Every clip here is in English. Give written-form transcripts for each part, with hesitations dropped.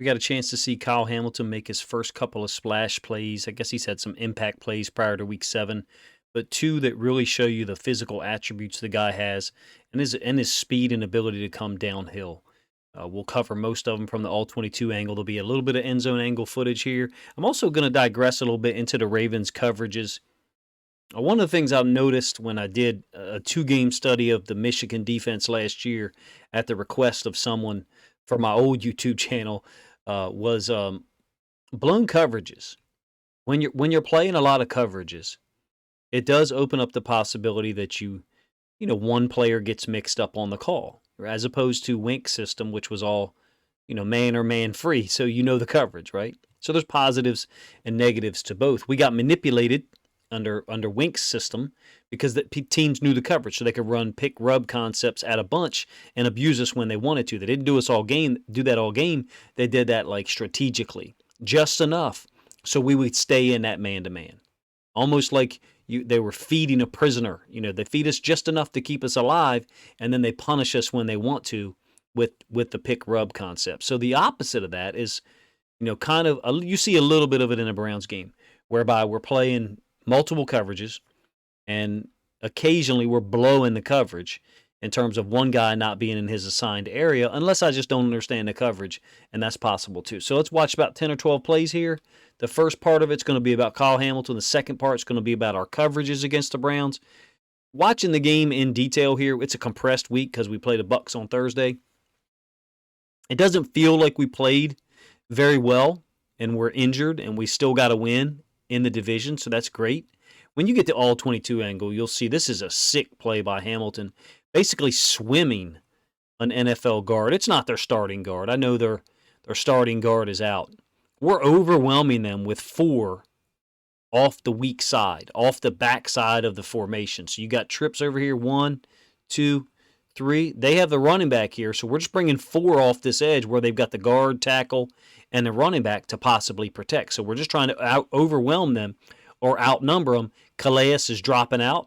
We got a chance to see Kyle Hamilton make his first couple of splash plays. I guess he's had some impact plays prior to week 7, but two that really show you the physical attributes the guy has and his speed and ability to come downhill. We'll cover most of them from the all-22 angle. There'll be a little bit of end zone angle footage here. I'm also going to digress a little bit into the Ravens coverages. One of the things I've noticed when I did a 2-game study of the Michigan defense last year at the request of someone for my old YouTube channel was blown coverages. When you're playing a lot of coverages, it does open up the possibility that one player gets mixed up on the call, as opposed to Wink's system, which was all, man or man free. So the coverage, right? So there's positives and negatives to both. We got manipulated under Wink's system because the teams knew the coverage, so they could run pick rub concepts at a bunch and abuse us when they wanted to. They didn't do that all game. They did that like strategically, just enough so we would stay in that man to man, almost like they were feeding a prisoner. They feed us just enough to keep us alive, and then they punish us when they want to with the pick rub concept. So the opposite of that is, kind of you see a little bit of it in a Browns game, whereby we're playing multiple coverages, and occasionally we're blowing the coverage in terms of one guy not being in his assigned area, unless I just don't understand the coverage, and that's possible too. So let's watch about 10 or 12 plays here. The first part of it's going to be about Kyle Hamilton. The second part is going to be about our coverages against the Browns. Watching the game in detail here, it's a compressed week because we play the Bucs on Thursday. It doesn't feel like we played very well, and we're injured, and we still got to win in the division, so that's great. When you get to all 22 angle, you'll see this is a sick play by Hamilton, basically swimming an NFL guard. It's not their starting guard. I know their starting guard is out. We're overwhelming them with 4 off the weak side, off the back side of the formation. So you got trips over here, 1, 2, 3. They have the running back here, so we're just bringing 4 off this edge where they've got the guard, tackle, and the running back to possibly protect. So we're just trying to overwhelm them or outnumber them. Calais is dropping out,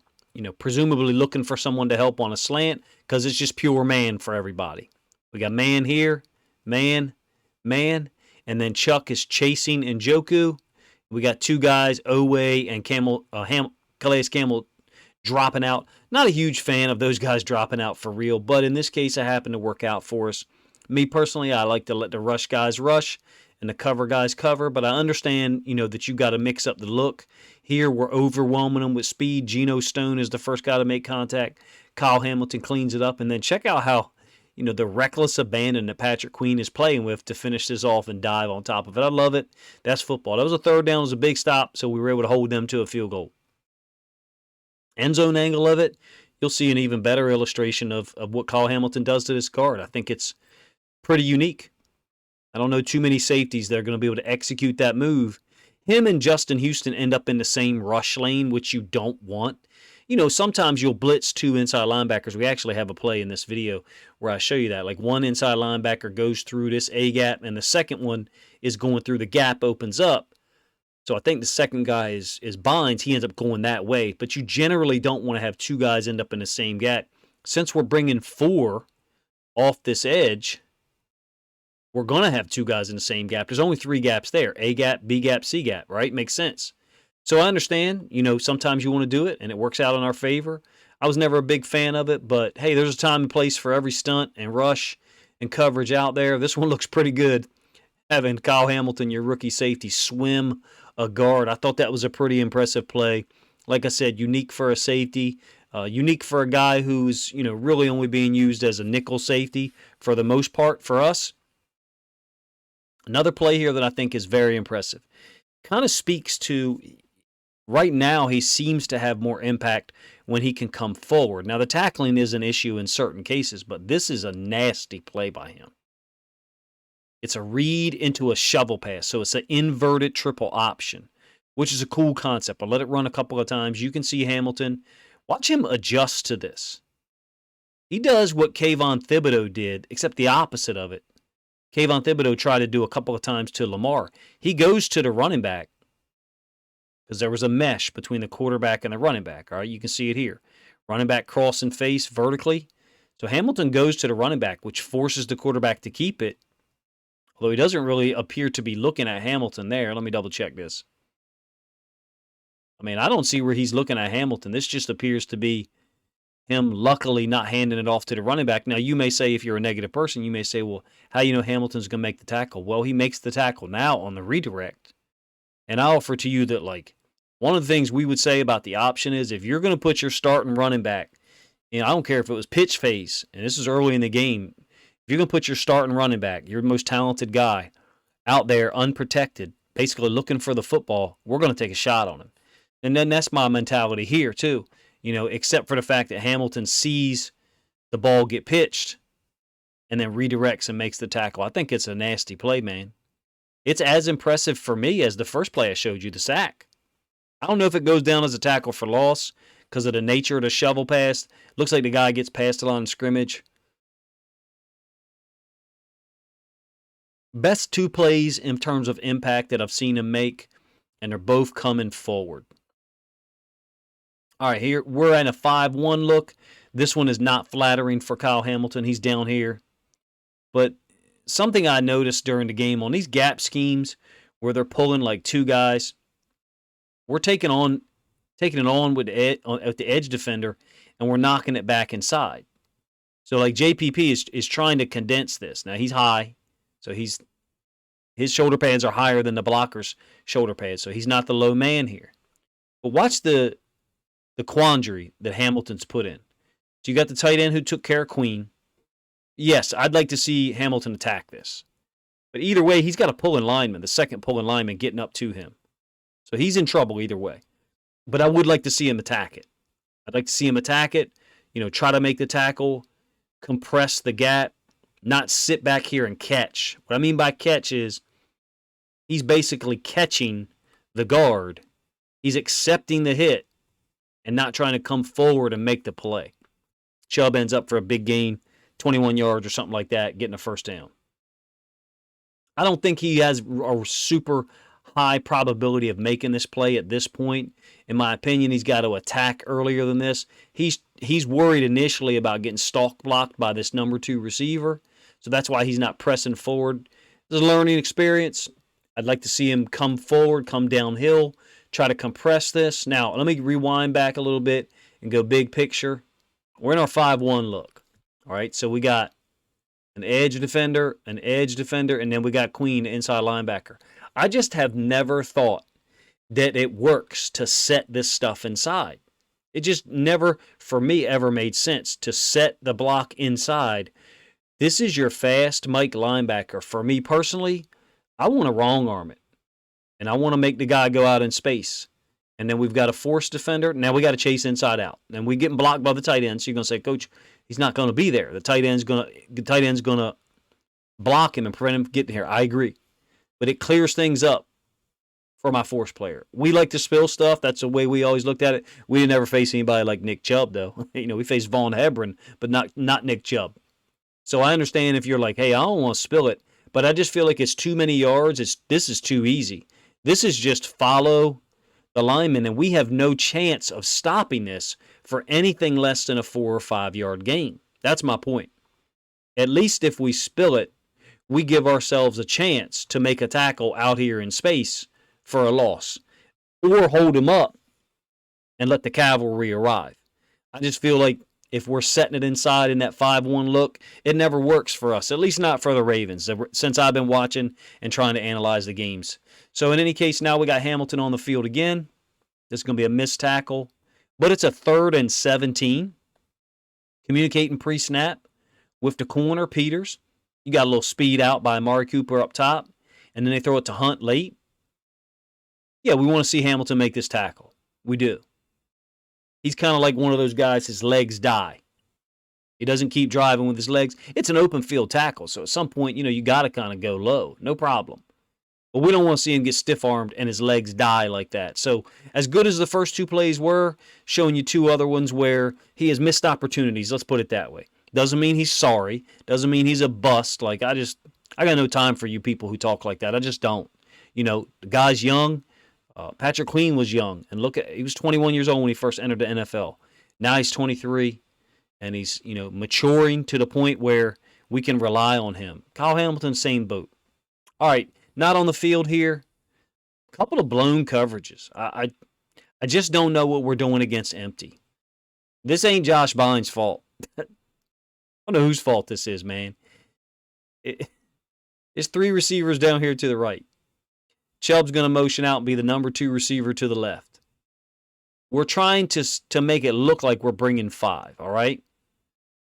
presumably looking for someone to help on a slant because it's just pure man for everybody. We got man here, man, and then Chuck is chasing Njoku. We got 2 guys, Owe and Calais Campbell, dropping out. Not a huge fan of those guys dropping out for real, but in this case, it happened to work out for us. Me personally, I like to let the rush guys rush and the cover guys cover, but I understand, that you got to mix up the look. Here, we're overwhelming them with speed. Geno Stone is the first guy to make contact. Kyle Hamilton cleans it up, and then check out how, the reckless abandon that Patrick Queen is playing with to finish this off and dive on top of it. I love it. That's football. That was a third down. It was a big stop, so we were able to hold them to a field goal. End zone angle of it, you'll see an even better illustration of what Kyle Hamilton does to this guard. I think it's pretty unique. I don't know too many safeties that are going to be able to execute that move. Him and Justin Houston end up in the same rush lane, which you don't want. Sometimes you'll blitz 2 inside linebackers. We actually have a play in this video where I show you that. Like one inside linebacker goes through this A gap, and the second one is going through the gap, opens up. So I think the second guy is Bynes. He ends up going that way. But you generally don't want to have 2 guys end up in the same gap. Since we're bringing 4 off this edge, we're going to have 2 guys in the same gap. There's only 3 gaps there. A gap, B gap, C gap, right? Makes sense. So I understand, sometimes you want to do it, and it works out in our favor. I was never a big fan of it, but hey, there's a time and place for every stunt and rush and coverage out there. This one looks pretty good. Having Kyle Hamilton, your rookie safety, swim a guard. I thought that was a pretty impressive play. Like I said, unique for a safety, unique for a guy who's, really only being used as a nickel safety for the most part for us. Another play here that I think is very impressive. Kind of speaks to, right now he seems to have more impact when he can come forward. Now the tackling is an issue in certain cases, but this is a nasty play by him. It's a read into a shovel pass, so it's an inverted triple option, which is a cool concept. I'll let it run a couple of times. You can see Hamilton. Watch him adjust to this. He does what Kayvon Thibodeau did, except the opposite of it. Kayvon Thibodeau tried to do a couple of times to Lamar. He goes to the running back because there was a mesh between the quarterback and the running back. All right, you can see it here. Running back cross and face vertically. So Hamilton goes to the running back, which forces the quarterback to keep it. Although he doesn't really appear to be looking at Hamilton there. Let me double check this. I mean, I don't see where he's looking at Hamilton. This just appears to be him luckily not handing it off to the running back. Now, you may say, if you're a negative person, you may say, well, how you know Hamilton's going to make the tackle? Well, he makes the tackle now on the redirect. And I offer to you that, like, one of the things we would say about the option is if you're going to put your starting running back, I don't care if it was pitch phase, and this is early in the game, if you're going to put your starting running back, your most talented guy, out there unprotected, basically looking for the football, we're going to take a shot on him. And then that's my mentality here, too. Except for the fact that Hamilton sees the ball get pitched and then redirects and makes the tackle. I think it's a nasty play, man. It's as impressive for me as the first play I showed you, the sack. I don't know if it goes down as a tackle for loss because of the nature of the shovel pass. Looks like the guy gets past the line of scrimmage. Best two plays in terms of impact that I've seen him make, and they're both coming forward. All right, here we're at a 5-1 look. This one is not flattering for Kyle Hamilton. He's down here. But something I noticed during the game on these gap schemes where they're pulling like two guys, we're taking it on with the edge defender, and we're knocking it back inside. So like JPP is trying to condense this. Now he's high, so his shoulder pads are higher than the blocker's shoulder pads, so he's not the low man here. But watch the quandary that Hamilton's put in. So you got the tight end who took care of Queen. Yes, I'd like to see Hamilton attack this. But either way, he's got a pulling lineman, the second pulling lineman getting up to him. So he's in trouble either way. But I would like to see him attack it. I'd like to see him attack it, try to make the tackle, compress the gap, not sit back here and catch. What I mean by catch is he's basically catching the guard. He's accepting the hit and not trying to come forward and make the play. Chubb ends up for a big gain, 21 yards or something like that, getting a first down. I don't think he has a super high probability of making this play at this point. In my opinion, he's got to attack earlier than this. He's worried initially about getting stalk blocked by this number 2 receiver, so that's why he's not pressing forward. This is a learning experience. I'd like to see him come forward, come downhill, try to compress this. Now, let me rewind back a little bit and go big picture. We're in our 5-1 look. All right, so we got an edge defender, and then we got Queen, inside linebacker. I just have never thought that it works to set this stuff inside. It just never, for me, ever made sense to set the block inside. This is your fast Mike linebacker. For me personally, I want to wrong arm it. And I want to make the guy go out in space. And then we've got a force defender. Now we got to chase inside out. And we're getting blocked by the tight end. So you're going to say, Coach, he's not going to be there. The tight end's going to block him and prevent him from getting here. I agree. But it clears things up for my force player. We like to spill stuff. That's the way we always looked at it. We didn't ever face anybody like Nick Chubb, though. We faced Vaughn Hebron, but not Nick Chubb. So I understand if you're like, hey, I don't want to spill it, but I just feel like it's too many yards. This is too easy. This is just follow the lineman, and we have no chance of stopping this for anything less than a 4 or 5 yard gain. That's my point. At least if we spill it, we give ourselves a chance to make a tackle out here in space for a loss, or hold him up and let the cavalry arrive. I just feel like if we're setting it inside in that 5-1 look, it never works for us, at least not for the Ravens, since I've been watching and trying to analyze the games. So in any case, now we got Hamilton on the field again. This is going to be a missed tackle, but it's a 3rd and 17. Communicating pre-snap with the corner, Peters. You got a little speed out by Amari Cooper up top, and then they throw it to Hunt late. Yeah, we want to see Hamilton make this tackle. We do. He's kind of like one of those guys, his legs die. He doesn't keep driving with his legs. It's an open field tackle, so at some point, you got to kind of go low. No problem. But we don't want to see him get stiff-armed and his legs die like that. So as good as the first 2 plays were, showing you 2 other ones where he has missed opportunities, let's put it that way. Doesn't mean he's sorry. Doesn't mean he's a bust. Like, I got no time for you people who talk like that. I just don't. The guy's young. Patrick Queen was young. And he was 21 years old when he first entered the NFL. Now he's 23. And he's, maturing to the point where we can rely on him. Kyle Hamilton, same boat. All right, not on the field here. A couple of blown coverages. I just don't know what we're doing against empty. This ain't Josh Bynes' fault. I don't know whose fault this is, man. It's 3 receivers down here to the right. Chubb's going to motion out and be the number 2 receiver to the left. We're trying to make it look like we're bringing 5, all right?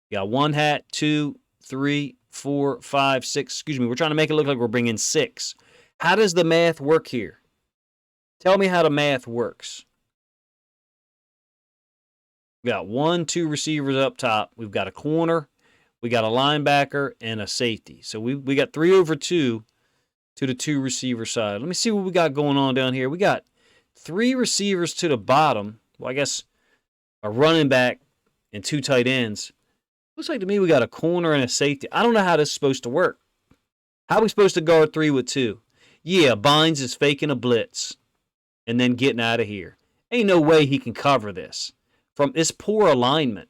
You got 1 hat, 2, 3, 4, 5, 6. Excuse me. We're trying to make it look like we're bringing 6. How does the math work here? Tell me how the math works. We got 1, 2 receivers up top. We've got a corner. We got a linebacker and a safety. So we got 3 over 2 to the 2 receiver side. Let me see what we got going on down here. We got 3 receivers to the bottom. Well, I guess a running back and 2 tight ends. Looks like to me we got a corner and a safety. I don't know how this is supposed to work. How are we supposed to guard 3 with 2? Yeah, Bynes is faking a blitz and then getting out of here. Ain't no way he can cover this from this poor alignment.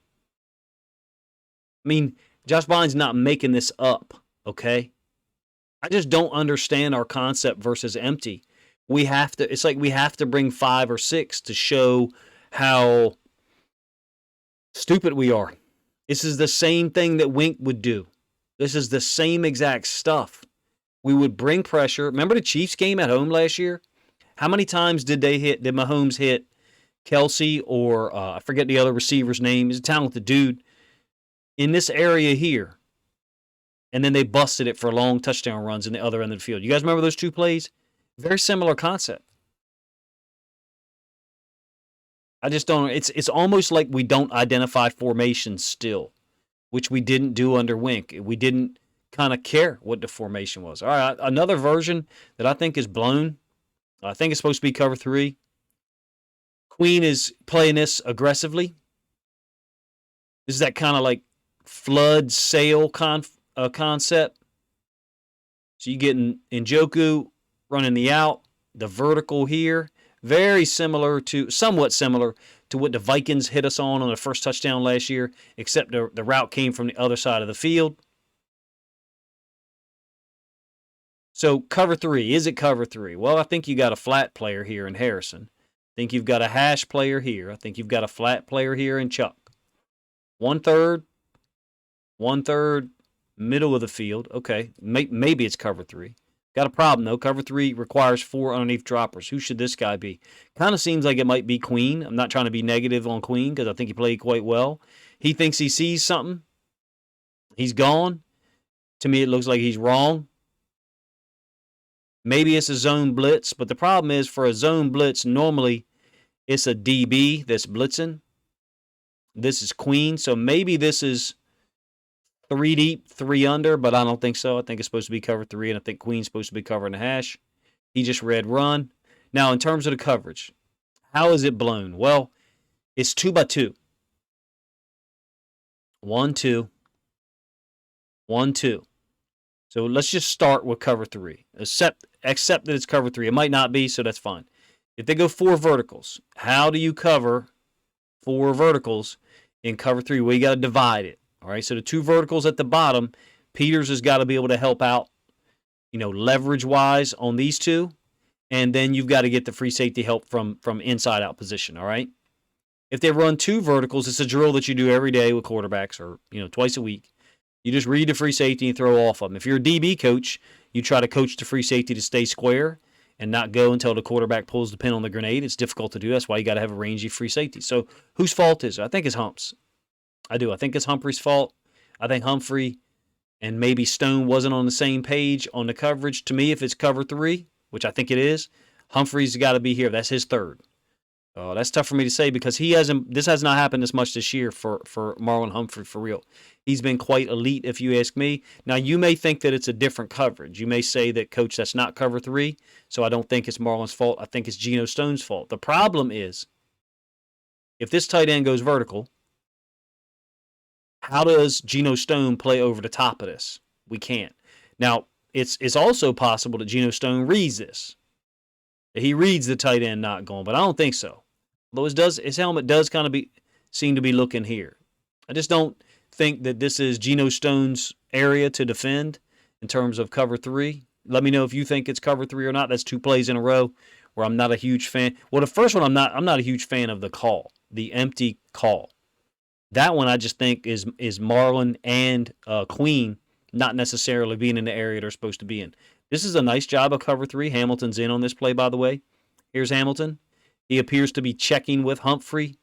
I mean, Josh Bynes not making this up, okay? I just don't understand our concept versus empty. It's like we have to bring 5 or 6 to show how stupid we are. This is the same thing that Wink would do. This is the same exact stuff. We would bring pressure. Remember the Chiefs game at home last year? How many times did Mahomes hit Kelsey or I forget the other receiver's name? He's a talented dude in this area here. And then they busted it for long touchdown runs in the other end of the field. You guys remember those 2 plays? Very similar concept. I just don't. It's almost like we don't identify formation still, which we didn't do under Wink. We didn't kind of care what the formation was. All right, another version that I think is blown. I think it's supposed to be cover 3. Queen is playing this aggressively. This is that kind of like flood sail concept. So you getting Njoku running the out, the vertical here. Somewhat similar to what the Vikings hit us on the first touchdown last year, except the route came from the other side of the field. So cover 3, is it cover 3? Well, I think you got a flat player here in Harrison. I think you've got a hash player here. I think you've got a flat player here in Chuck. 1/3, middle of the field. Okay, maybe it's cover 3. Got a problem, though. Cover 3 requires 4 underneath droppers. Who should this guy be? Kind of seems like it might be Queen. I'm not trying to be negative on Queen because I think he played quite well. He thinks he sees something. He's gone. To me, it looks like he's wrong. Maybe it's a zone blitz, but the problem is for a zone blitz, normally it's a DB that's blitzing. This is Queen, so maybe this is 3 deep, 3 under, but I don't think so. I think it's supposed to be cover 3, and I think Queen's supposed to be covering the hash. He just read run. Now, in terms of the coverage, how is it blown? Well, it's 2 by 2. 1, 2. 1, 2. So let's just start with cover 3. Accept that it's cover 3. It might not be, so that's fine. If they go 4 verticals, how do you cover 4 verticals in cover 3? Well, you got to divide it. All right, so the 2 verticals at the bottom, Peters has got to be able to help out, leverage-wise on these 2. And then you've got to get the free safety help from inside-out position, all right? If they run 2 verticals, it's a drill that you do every day with quarterbacks or, twice a week. You just read the free safety and throw off of them. If you're a DB coach, you try to coach the free safety to stay square and not go until the quarterback pulls the pin on the grenade. It's difficult to do. That's why you got to have a rangy free safety. So whose fault is it? I think it's Humps. I do. I think it's Humphrey's fault. I think Humphrey and maybe Stone wasn't on the same page on the coverage. To me, if it's cover 3, which I think it is, Humphrey's got to be here. That's his 3rd. That's tough for me to say because this has not happened as much this year for Marlon Humphrey for real. He's been quite elite if you ask me. Now, you may think that it's a different coverage. You may say that, Coach, that's not cover 3, so I don't think it's Marlon's fault. I think it's Geno Stone's fault. The problem is if this tight end goes vertical, how does Geno Stone play over the top of this? We can't. Now, it's also possible that Geno Stone reads this. He reads the tight end not going, but I don't think so. Although his helmet does kind of seem to be looking here. I just don't think that this is Geno Stone's area to defend in terms of cover 3. Let me know if you think it's cover 3 or not. That's 2 plays in a row where I'm not a huge fan. Well, the first one I'm not a huge fan of the call, the empty call. That one I just think is Marlin and Queen not necessarily being in the area they're supposed to be in. This is a nice job of cover 3. Hamilton's in on this play, by the way. Here's Hamilton. He appears to be checking with Humphrey,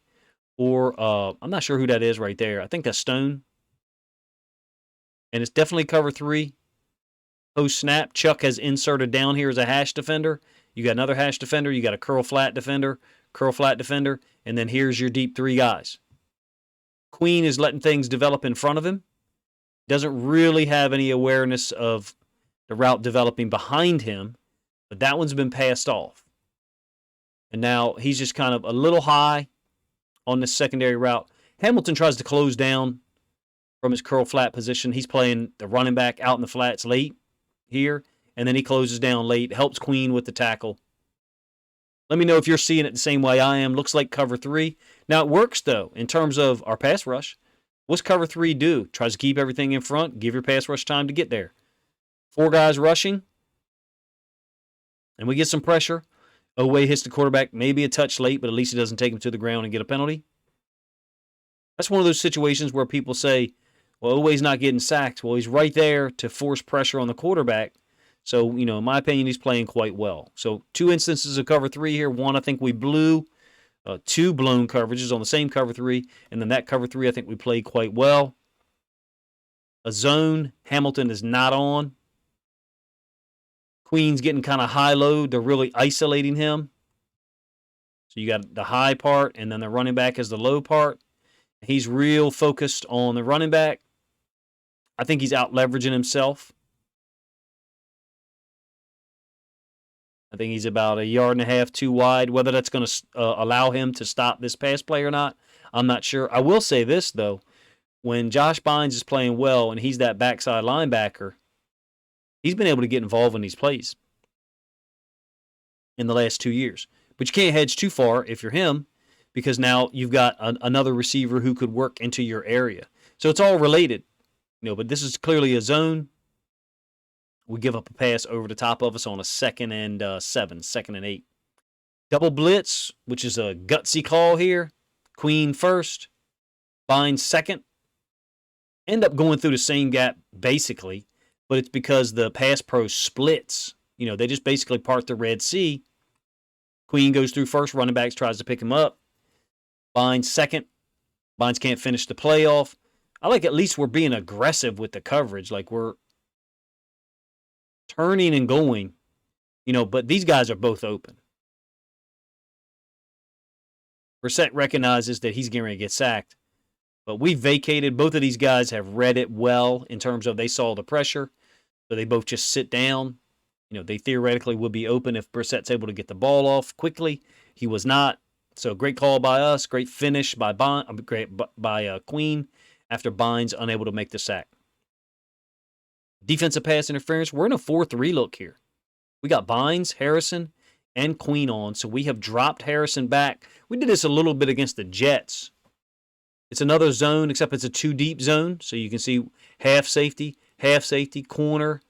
or I'm not sure who that is right there. I think that's Stone. And it's definitely cover 3. Post snap, Chuck has inserted down here as a hash defender. You got another hash defender. You got a curl flat defender, and then here's your deep 3 guys. Queen is letting things develop in front of him. Doesn't really have any awareness of the route developing behind him, but that one's been passed off. And now he's just kind of a little high on this secondary route. Hamilton tries to close down from his curl flat position. He's playing the running back out in the flats late here, and then he closes down late, helps Queen with the tackle. Let me know if you're seeing it the same way I am. Looks like cover 3. Now, it works, though, in terms of our pass rush. What's cover 3 do? Tries to keep everything in front, give your pass rush time to get there. 4 guys rushing, and we get some pressure. Oweh hits the quarterback, maybe a touch late, but at least he doesn't take him to the ground and get a penalty. That's one of those situations where people say, well, Oweh's not getting sacked. Well, he's right there to force pressure on the quarterback. So, in my opinion, he's playing quite well. So 2 instances of cover 3 here. One, I think we blew. 2 blown coverages on the same cover 3. And then that cover 3, I think we played quite well. A zone, Hamilton is not on. Queen's getting kind of high load. They're really isolating him. So you got the high part, and then the running back is the low part. He's real focused on the running back. I think he's out leveraging himself. I think he's about 1.5 yards too wide. Whether that's going to allow him to stop this pass play or not, I'm not sure. I will say this, though. When Josh Bynes is playing well and he's that backside linebacker, he's been able to get involved in these plays in the last 2 years. But you can't hedge too far if you're him, because now you've got another receiver who could work into your area. So it's all related. But this is clearly a zone. We give up a pass over the top of us on a 2nd and 7, 2nd and 8. Double blitz, which is a gutsy call here. Queen first, Bynes second. End up going through the same gap, basically, but it's because the pass pro splits. They just basically part the Red Sea. Queen goes through first, running backs tries to pick him up. Bynes second. Bynes can't finish the play off. I like at least we're being aggressive with the coverage, like we're turning and going, but these guys are both open. Brissett recognizes that he's getting ready to get sacked, but we vacated. Both of these guys have read it well in terms of they saw the pressure, so they both just sit down. They theoretically would be open if Brissett's able to get the ball off quickly. He was not, so great call by us, great finish by Queen after Bynes unable to make the sack. Defensive pass interference. We're in a 4-3 look here. We got Bynes, Harrison, and Queen on, so we have dropped Harrison back. We did this a little bit against the Jets. It's another zone, except it's a 2-deep zone, so you can see half safety, corner,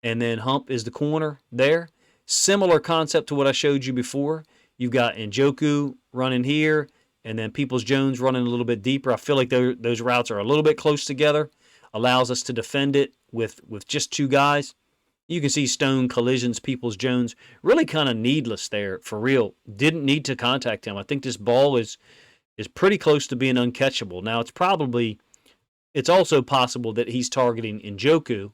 and then Hump is the corner there. Similar concept to what I showed you before. You've got Njoku running here, and then Peoples-Jones running a little bit deeper. I feel like those routes are a little bit close together. Allows us to defend it with just 2 guys. You can see Stone collisions Peoples-Jones. Really kind of needless there, for real. Didn't need to contact him. I think this ball is pretty close to being uncatchable. Now, it's also possible that he's targeting Njoku,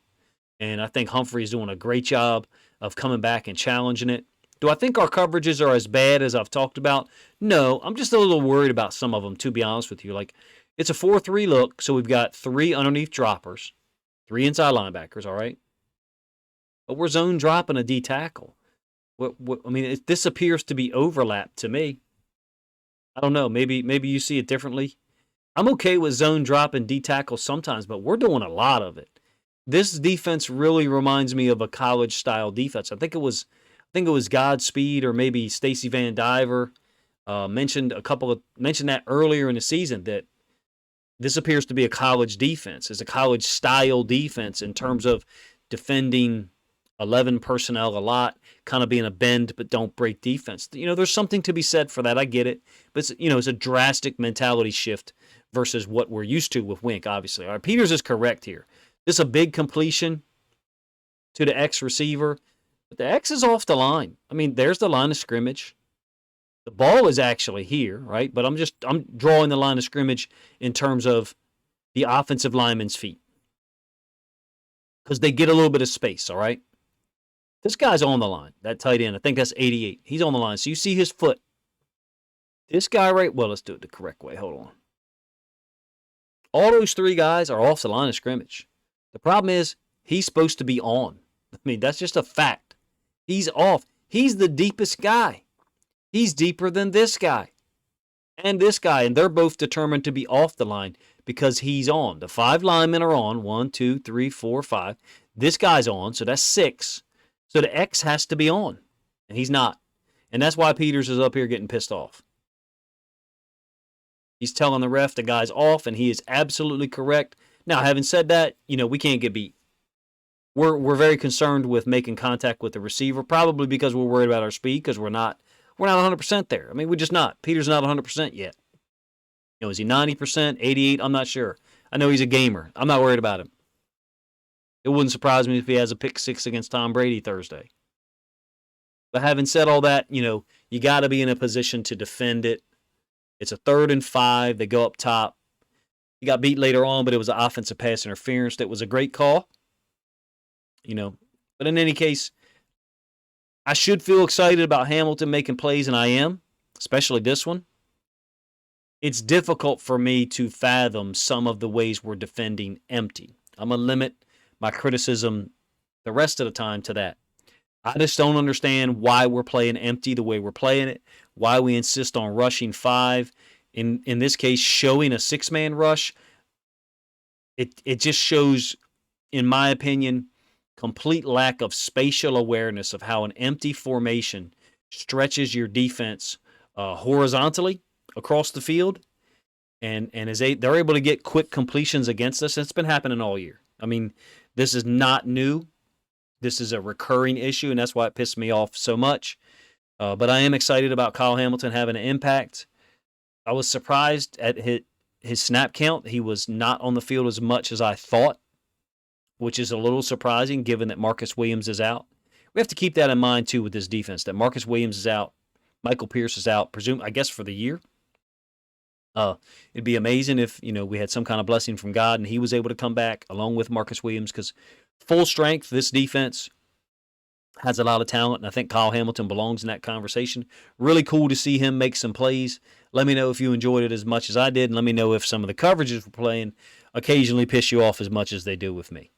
and I think Humphrey's doing a great job of coming back and challenging it. Do I think our coverages are as bad as I've talked about? No, I'm just a little worried about some of them, to be honest with you. Like, it's a 4-3 look, so we've got 3 underneath droppers, 3 inside linebackers, all right? But we're zone dropping a D tackle. This appears to be overlap to me. I don't know. Maybe you see it differently. I'm okay with zone drop and D tackle sometimes, but we're doing a lot of it. This defense really reminds me of a college-style defense. I think it was Godspeed or maybe Stacey Van Diver mentioned that earlier in the season, that this appears to be a college defense. It's a college-style defense in terms of defending 11 personnel a lot, kind of being a bend but don't break defense. There's something to be said for that. I get it. But it's a drastic mentality shift versus what we're used to with Wink, obviously. All right, Peters is correct here. This is a big completion to the X receiver, but the X is off the line. I mean, there's the line of scrimmage. The ball is actually here, right? But I'm drawing the line of scrimmage in terms of the offensive lineman's feet, because they get a little bit of space, all right? This guy's on the line, that tight end. I think that's 88. He's on the line. So you see his foot. This guy well, let's do it the correct way. Hold on. All those three guys are off the line of scrimmage. The problem is he's supposed to be on. I mean, that's just a fact. He's off. He's the deepest guy. He's deeper than this guy and this guy, and they're both determined to be off the line because he's on. The 5 linemen are on. 1, 2, 3, 4, 5. This guy's on, so that's 6. So the X has to be on, and he's not. And that's why Peters is up here getting pissed off. He's telling the ref the guy's off, and he is absolutely correct. Now, having said that, we can't get beat. We're very concerned with making contact with the receiver, probably because we're worried about our speed, because we're not 100% there. I mean, we're just not. Peter's not 100% yet. Is he 90%, 88? I'm not sure. I know he's a gamer. I'm not worried about him. It wouldn't surprise me if he has a pick 6 against Tom Brady Thursday. But having said all that, you got to be in a position to defend it. It's a 3rd and 5. They go up top. He got beat later on, but it was an offensive pass interference. That was a great call. But in any case, I should feel excited about Hamilton making plays, and I am, especially this one. It's difficult for me to fathom some of the ways we're defending empty. I'm going to limit my criticism the rest of the time to that. I just don't understand why we're playing empty the way we're playing it, why we insist on rushing 5. In this case, showing a 6-man rush. It just shows, in my opinion, complete lack of spatial awareness of how an empty formation stretches your defense horizontally across the field, and they're able to get quick completions against us. It's been happening all year. I mean, this is not new. This is a recurring issue, and that's why it pissed me off so much. But I am excited about Kyle Hamilton having an impact. I was surprised at his snap count. He was not on the field as much as I thought, which is a little surprising given that Marcus Williams is out. We have to keep that in mind, too, with this defense, that Marcus Williams is out, Michael Pierce is out, I guess for the year. It'd be amazing if, we had some kind of blessing from God and he was able to come back along with Marcus Williams, because full strength, this defense has a lot of talent, and I think Kyle Hamilton belongs in that conversation. Really cool to see him make some plays. Let me know if you enjoyed it as much as I did, and let me know if some of the coverages we're playing occasionally piss you off as much as they do with me.